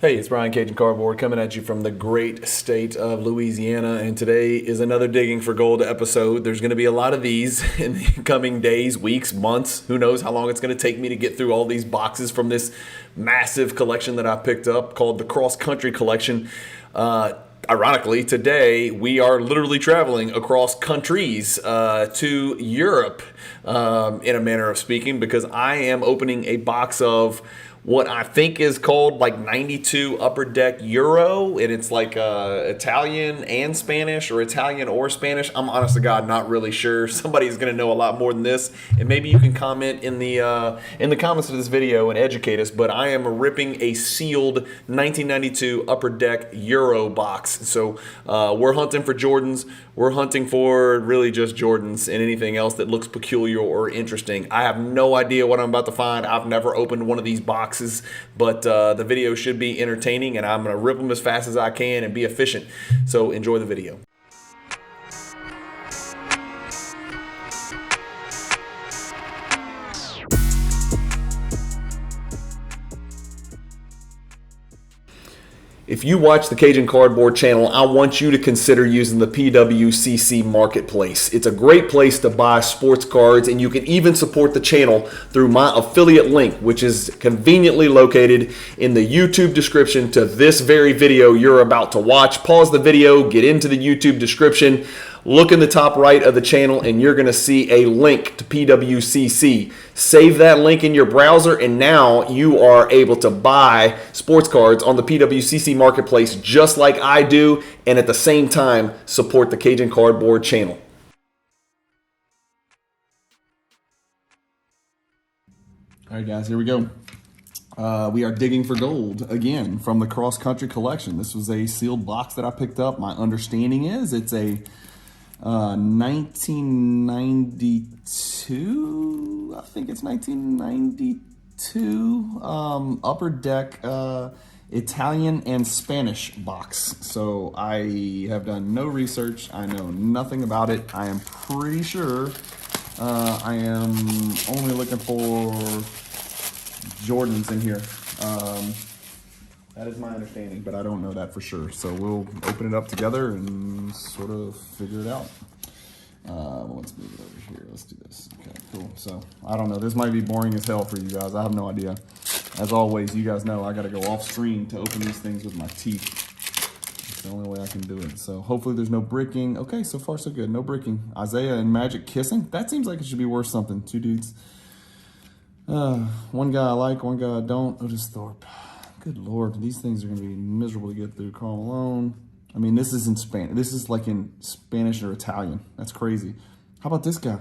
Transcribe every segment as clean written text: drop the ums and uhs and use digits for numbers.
Hey, it's Brian Cajun Cardboard coming at you from the great state of Louisiana, and today is another Digging for Gold episode. There's going to be a lot of these in the coming days, weeks, months. Who knows how long it's going to take me to get through all these boxes from this massive collection that I picked up called the Cross Country Collection. Ironically, today we are literally traveling across countries to Europe, in a manner of speaking, because I am opening a box of what I think is called like 92 Upper Deck Euro, and it's like Italian and Spanish, or Italian or Spanish. I'm honest to God not really sure. Somebody's going to know a lot more than this, and maybe you can comment in the comments of this video and educate us. But I am ripping a sealed 1992 Upper Deck Euro box. So we're hunting for Jordans. We're hunting for really just Jordans and anything else that looks peculiar or interesting. I have no idea what I'm about to find. I've never opened one of these boxes, but the video should be entertaining, and I'm going to rip them as fast as I can and be efficient. So enjoy the video. If you watch the Cajun Cardboard channel, I want you to consider using the PWCC Marketplace. It's a great place to buy sports cards, and you can even support the channel through my affiliate link, which is conveniently located in the YouTube description to this very video you're about to watch. Pause the video, get into the YouTube description, look in the top right of the channel, and you're going to see a link to PWCC. Save that link in your browser, and now you are able to buy sports cards on the PWCC Marketplace just like I do, and at the same time support the Cajun Cardboard channel. All right, guys, here we go. We are digging for gold again from the Cross Country Collection. This was a sealed box that I picked up. My understanding is it's a 1992, I think it's 1992 Upper Deck Italian and Spanish box. So I have done no research. I know nothing about it. I am pretty sure I am only looking for Jordans in here. That is my understanding, but I don't know that for sure. So we'll open it up together and sort of figure it out. Let's move it over here. Let's do this. Okay, cool. So I don't know. This might be boring as hell for you guys. I have no idea. As always, you guys know I got to go off screen to open these things with my teeth. It's the only way I can do it. So hopefully there's no bricking. Okay, so far so good. No bricking. Isaiah and Magic kissing. That seems like it should be worth something. Two dudes. One guy I like, one guy I don't. Otis Thorpe. Good Lord, these things are going to be miserable to get through. Karl Malone. I mean, this is in Spanish. This is like in Spanish or Italian. That's crazy. How about this guy?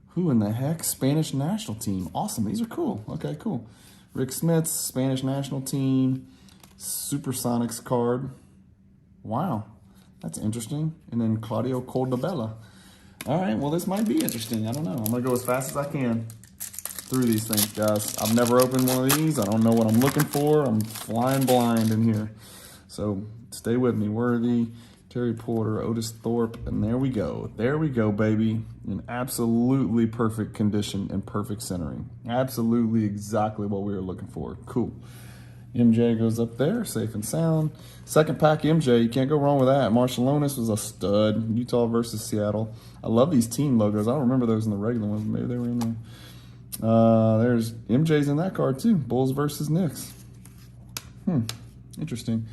Who in the heck? Spanish national team. Awesome. These are cool. Okay, cool. Rick Smith's Spanish national team. Supersonics card. Wow. That's interesting. And then Claudio Cordobella. All right, well, this might be interesting. I don't know. I'm going to go as fast as I can through these things, guys. I've never opened one of these. I don't know what I'm looking for. I'm flying blind in here. So stay with me. Worthy, Terry Porter, Otis Thorpe, and there we go. There we go, baby. In absolutely perfect condition and perfect centering. Absolutely exactly what we were looking for. Cool. MJ goes up there, safe and sound. Second pack MJ, you can't go wrong with that. Marshallonis was a stud. Utah versus Seattle. I love these team logos. I don't remember those in the regular ones. Maybe they were in there. There's MJ's in that card too. Bulls versus Knicks. Interesting.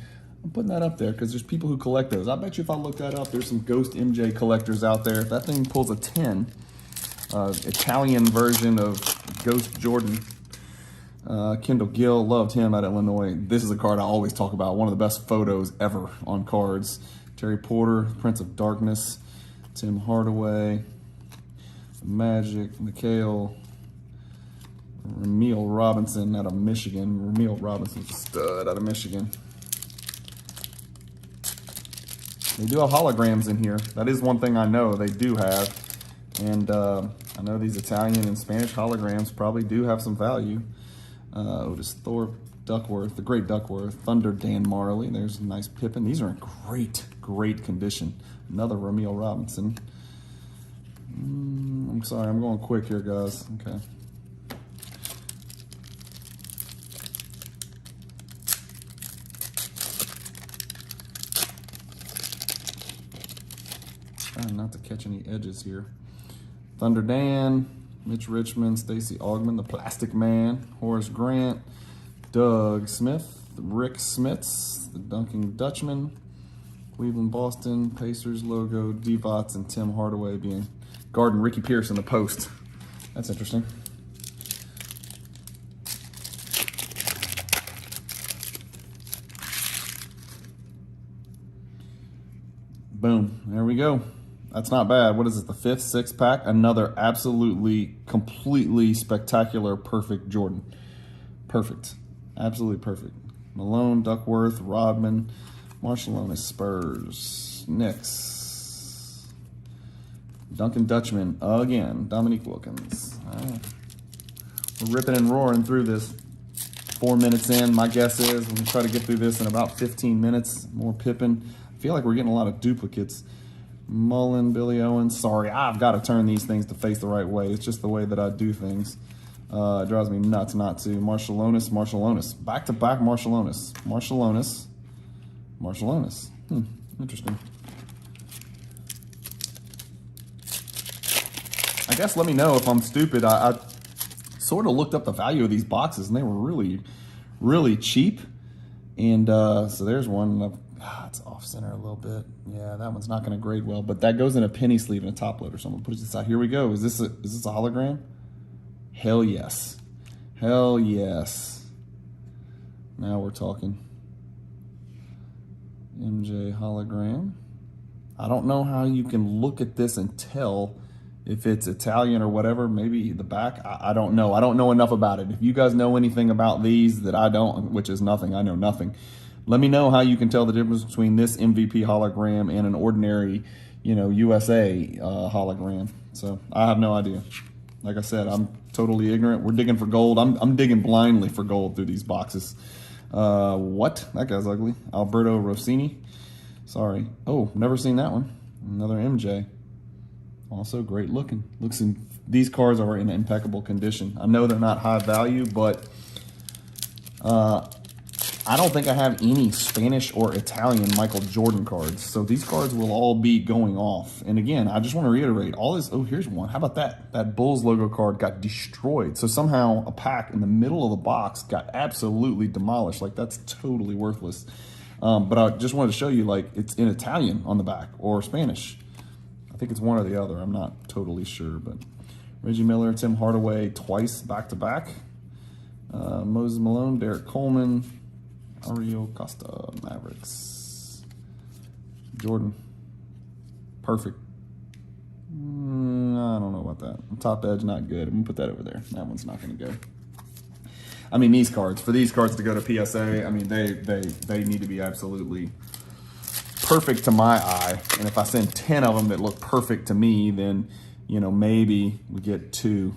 I'm putting that up there because there's people who collect those. I bet you if I look that up, there's some Ghost MJ collectors out there. If that thing pulls a 10, Italian version of Ghost Jordan. Kendall Gill, loved him at Illinois. This is a card I always talk about. One of the best photos ever on cards. Terry Porter, Prince of Darkness. Tim Hardaway. Magic, Mikhail. Ramil Robinson out of Michigan. Ramil Robinson's a stud out of Michigan. They do have holograms in here. That is one thing I know they do have. And I know these Italian and Spanish holograms probably do have some value. Otis Thorpe, Duckworth, the great Duckworth, Thunder Dan Marley. There's a nice Pippin. These are in great condition. Another Ramil Robinson. I'm sorry, I'm going quick here, guys. Okay. Trying not to catch any edges here. Thunder Dan, Mitch Richmond, Stacey Augman, the Plastic Man, Horace Grant, Doug Smith, Rick Smits, the Dunking Dutchman, Cleveland Boston, Pacers logo, Divots, and Tim Hardaway being guarding Ricky Pierce in the post. That's interesting. Boom, there we go. That's not bad. What is it, the 5th, 6th pack? Another absolutely, completely spectacular, perfect Jordan. Perfect. Absolutely perfect. Malone, Duckworth, Rodman, Marshallonis, Spurs, Knicks, Duncan Dutchman again, Dominique Wilkins. We're ripping and roaring through this. 4 minutes in, my guess is we're going to try to get through this in about 15 minutes. More Pippen. I feel like we're getting a lot of duplicates. Mullen, Billy Owens. Sorry, I've got to turn these things to face the right way. It's just the way that I do things. It drives me nuts not to. Marshallonis. Back-to-back Marshallonis. Interesting. I guess let me know if I'm stupid. I sort of looked up the value of these boxes, and they were really, really cheap. And so there's one. It's off center a little bit. Yeah, that one's not going to grade well, but that goes in a penny sleeve and a top load or something. Put this out. Here we go. Is this a hologram? Hell yes. Hell yes. Now we're talking. MJ hologram. I don't know how you can look at this and tell if it's Italian or whatever. Maybe the back. I don't know. I don't know enough about it. If you guys know anything about these that I don't, which is nothing, I know nothing. Let me know how you can tell the difference between this MVP hologram and an ordinary, USA hologram. So I have no idea. Like I said, I'm totally ignorant. We're digging for gold. I'm digging blindly for gold through these boxes. What? That guy's ugly. Alberto Rossini. Sorry. Oh, never seen that one. Another MJ. Also great looking. These cards are in impeccable condition. I know they're not high value, but I don't think I have any Spanish or Italian Michael Jordan cards. So these cards will all be going off. And again, I just want to reiterate all this. Oh, here's one. How about that? That Bulls logo card got destroyed. So somehow a pack in the middle of the box got absolutely demolished. Like, that's totally worthless. But I just wanted to show you, like, it's in Italian on the back or Spanish. I think it's one or the other. I'm not totally sure. But Reggie Miller, Tim Hardaway twice back-to-back. Moses Malone, Derek Coleman, Ario Costa, Mavericks. Jordan. Perfect. I don't know about that. Top edge, not good. I'm going to put that over there. That one's not going to go. I mean, these cards. For these cards to go to PSA, I mean, they need to be absolutely perfect to my eye. And if I send 10 of them that look perfect to me, then, maybe we get 2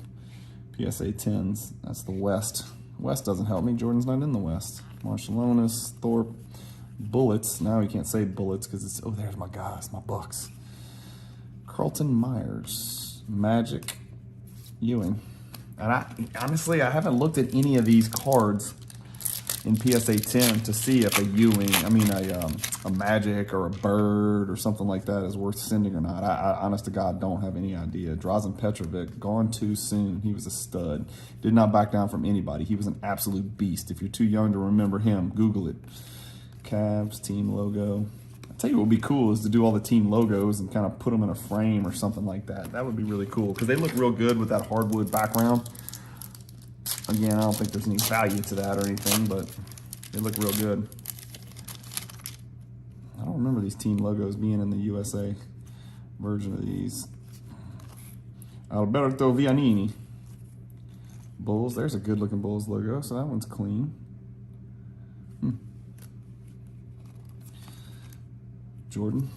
PSA 10s. That's the West. West doesn't help me. Jordan's not in the West. Marshallonis, Thorpe, Bullets. Now you can't say Bullets because it's, oh, there's my guys, my Bucks. Carlton Myers, Magic, Ewing. And honestly, I haven't looked at any of these cards in PSA 10 to see if a Ewing, a Magic or a Bird or something like that is worth sending or not. I honest to God, don't have any idea. Drazen Petrovic, gone too soon. He was a stud. Did not back down from anybody. He was an absolute beast. If you're too young to remember him, Google it. Cavs, team logo. I'll tell you what would be cool is to do all the team logos and kind of put them in a frame or something like that. That would be really cool because they look real good with that hardwood background. Again, I don't think there's any value to that or anything, but they look real good. I don't remember these team logos being in the USA version of these. Alberto Vianini. Bulls. There's a good-looking Bulls logo, so that one's clean. Jordan.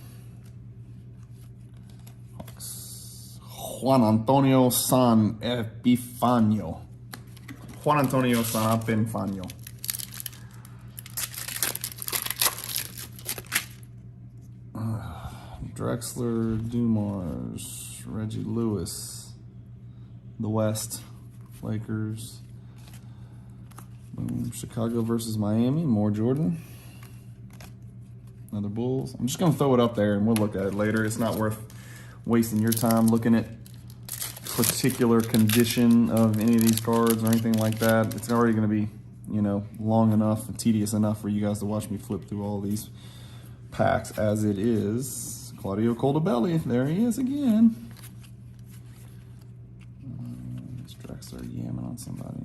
Hawks. Juan Antonio San Epifanio. Juan Antonio San Epifanio. Drexler, Dumars, Reggie Lewis, the West, Lakers, boom. Chicago versus Miami, more Jordan, another Bulls. I'm just going to throw it up there and we'll look at it later. It's not worth wasting your time looking at particular condition of any of these cards or anything like that. It's already going to be, you know, long enough and tedious enough for you guys to watch me flip through all these packs as it is. Claudio Coldabelli, there he is again. Drexler yamming on somebody.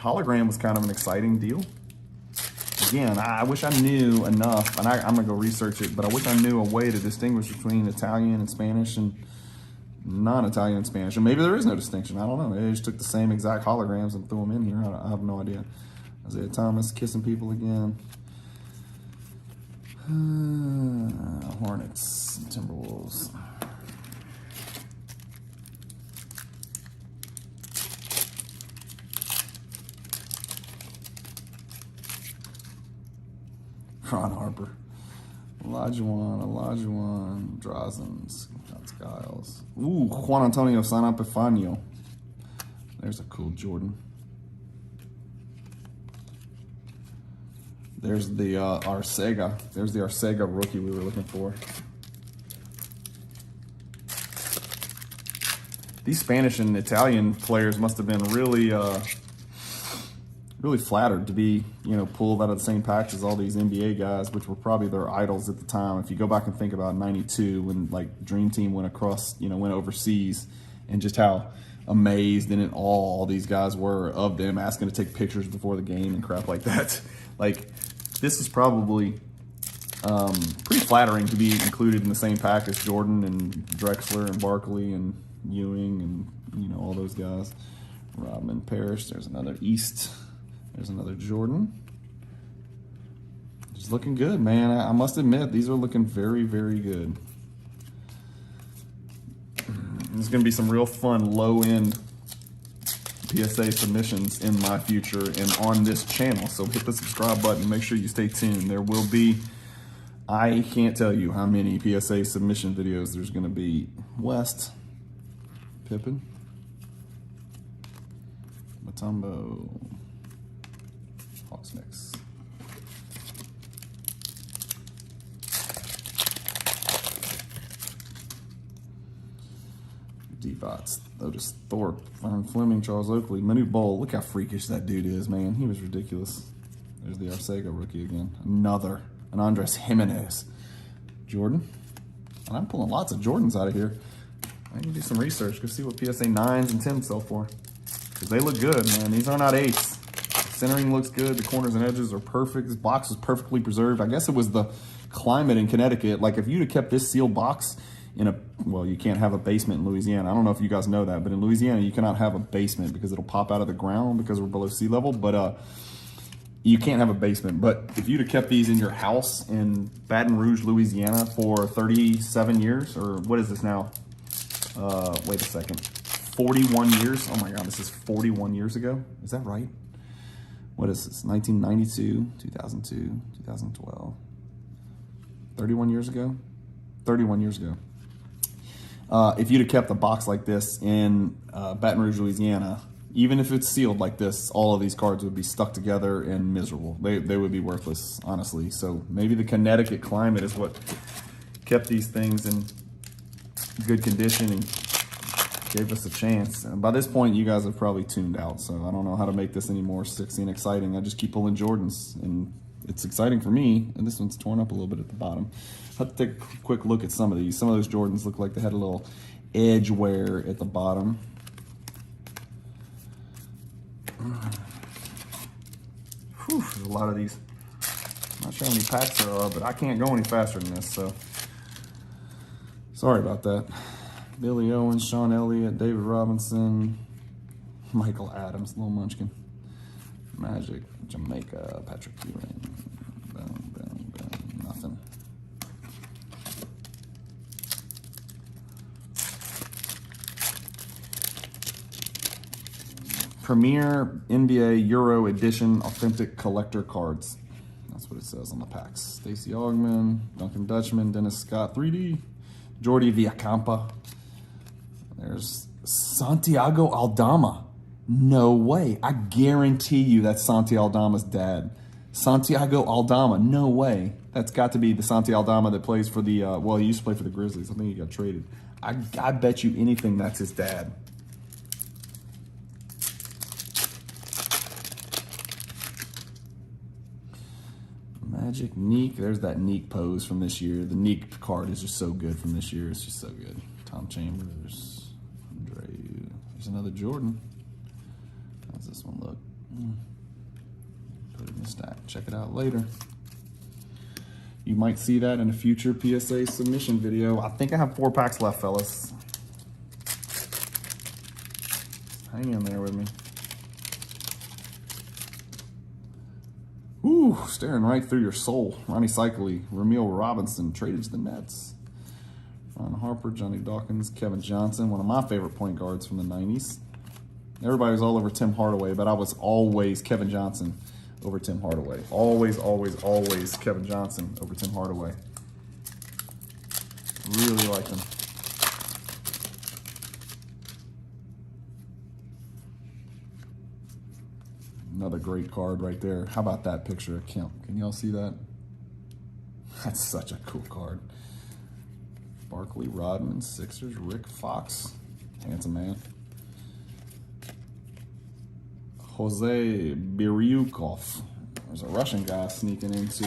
Hologram was kind of an exciting deal. Again, I wish I knew enough, and I'm gonna go research it, but I wish I knew a way to distinguish between Italian and Spanish and non-Italian and Spanish. And maybe there is no distinction, I don't know. They just took the same exact holograms and threw them in here. I have no idea. Isaiah Thomas kissing people again. Hornets, Timberwolves. Ron Harper, Olajuwon, Drazen, Skiles. Ooh, Juan Antonio San Epifanio. There's a cool Jordan. There's the Arcega. There's the Arcega rookie we were looking for. These Spanish and Italian players must have been really really flattered to be, you know, pulled out of the same patch as all these NBA guys, which were probably their idols at the time. If you go back and think about '92 when like Dream Team went across, you know, went overseas, and just how amazed and in awe all these guys were of them, asking to take pictures before the game and crap like that. Like, this is probably pretty flattering to be included in the same pack as Jordan and Drexler and Barkley and Ewing and, you know, all those guys. Rodman, Parrish, there's another East. There's another Jordan. Just looking good, man. I must admit, these are looking very, very good. There's going to be some real fun low-end PSA submissions in my future and on this channel. So hit the subscribe button. Make sure you stay tuned. There will be, I can't tell you how many PSA submission videos there's going to be. West, Pippen, Mutombo, Hawks mix. D-Bots, Otis Thorpe, Ryan Fleming, Charles Oakley, Manute Bol. Look how freakish that dude is, man. He was ridiculous. There's the Arcega rookie again. Another. An Andres Jimenez. Jordan. And I'm pulling lots of Jordans out of here. I can do some research. Go see what PSA 9s and 10s sell for. Because they look good, man. These are not 8s. Centering looks good. The corners and edges are perfect. This box is perfectly preserved. I guess it was the climate in Connecticut. Like, if you'd have kept this sealed box in a, well, you can't have a basement in Louisiana. I don't know if you guys know that, but in Louisiana, you cannot have a basement because it'll pop out of the ground because we're below sea level. But you can't have a basement. But if you'd have kept these in your house in Baton Rouge, Louisiana for 37 years, or what is this now? Wait a second. 41 years. Oh my God, this is 41 years ago. Is that right? What is this? 1992, 2002, 2012. 31 years ago? 31 years ago. If you'd have kept a box like this in Baton Rouge, Louisiana, even if it's sealed like this, all of these cards would be stuck together and miserable. They would be worthless, honestly. So maybe the Connecticut climate is what kept these things in good condition and gave us a chance. And by this point, you guys have probably tuned out, so I don't know how to make this any more sexy and exciting. I just keep pulling Jordans, and it's exciting for me. And this one's torn up a little bit at the bottom. I'll have to take a quick look at some of these. Some of those Jordans look like they had a little edge wear at the bottom. Whew, there's a lot of these. I'm not sure how many packs there are, but I can't go any faster than this, so sorry about that. Billy Owens, Sean Elliott, David Robinson, Michael Adams, Lil Munchkin, Magic, Jamaica, Patrick Ewing, boom, boom, boom, nothing. Premier NBA Euro Edition Authentic Collector Cards. That's what it says on the packs. Stacey Augman, Duncan Dutchman, Dennis Scott, 3D, Jordi Villacampa. There's Santiago Aldama. No way. I guarantee you that's Santi Aldama's dad. Santiago Aldama. No way. That's got to be the Santiago Aldama that plays for the, well, he used to play for the Grizzlies. I think he got traded. I bet you anything that's his dad. Magic Neek. There's that Neek pose from this year. The Neek card is just so good from this year. It's just so good. Tom Chambers. Andre. There's another Jordan. How's this one look? Put it in the stack. Check it out later. You might see that in a future PSA submission video. I think I have 4 packs left, fellas. Hang in there with me. Ooh, staring right through your soul. Ronnie Cycli, Ramil Robinson, traded to the Nets. Ron Harper, Johnny Dawkins, Kevin Johnson, one of my favorite point guards from the 90s. Everybody was all over Tim Hardaway, but I was always Kevin Johnson over Tim Hardaway. Always, always, always Kevin Johnson over Tim Hardaway. Really like him. Another great card right there. How about that picture of Kemp? Can y'all see that? That's such a cool card. Barkley, Rodman, Sixers, Rick Fox. Handsome man. Jose Biryukov. There's a Russian guy sneaking into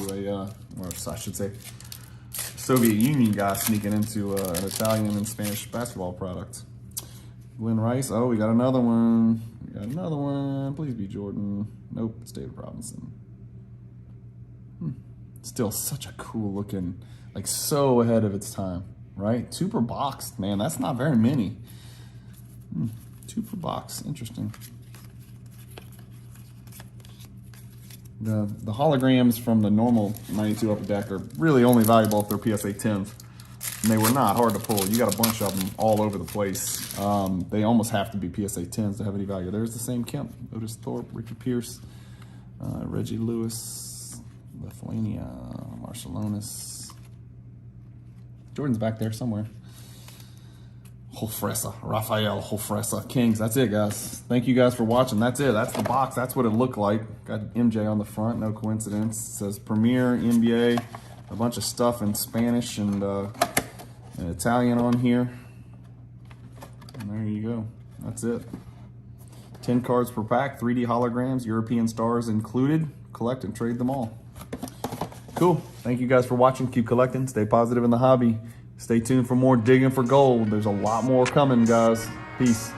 or I should say, Soviet Union guy sneaking into an Italian and Spanish basketball product. Glenn Rice. Oh, we got another one. We got another one. Please be Jordan. Nope, it's David Robinson. Still such a cool looking, like so ahead of its time, right? 2 per box, man. That's not very many. 2 per box. Interesting. The holograms from the normal 92 Upper Deck are really only valuable if they're PSA 10s. And they were not hard to pull. You got a bunch of them all over the place. They almost have to be PSA 10s to have any value. There's the same Kemp, Otis Thorpe, Ricky Pierce, Reggie Lewis, Lithuania, Marcellonis. Jordan's back there somewhere. Hofresa, Rafael Hofresa, Kings. That's it, guys. Thank you guys for watching. That's it. That's the box. That's what it looked like. Got MJ on the front. No coincidence. It says Premier, NBA, a bunch of stuff in Spanish and Italian on here. And there you go. That's it. 10 cards per pack, 3D holograms, European stars included. Collect and trade them all. Cool. Thank you guys for watching. Keep collecting. Stay positive in the hobby. Stay tuned for more digging for gold. There's a lot more coming, guys. Peace.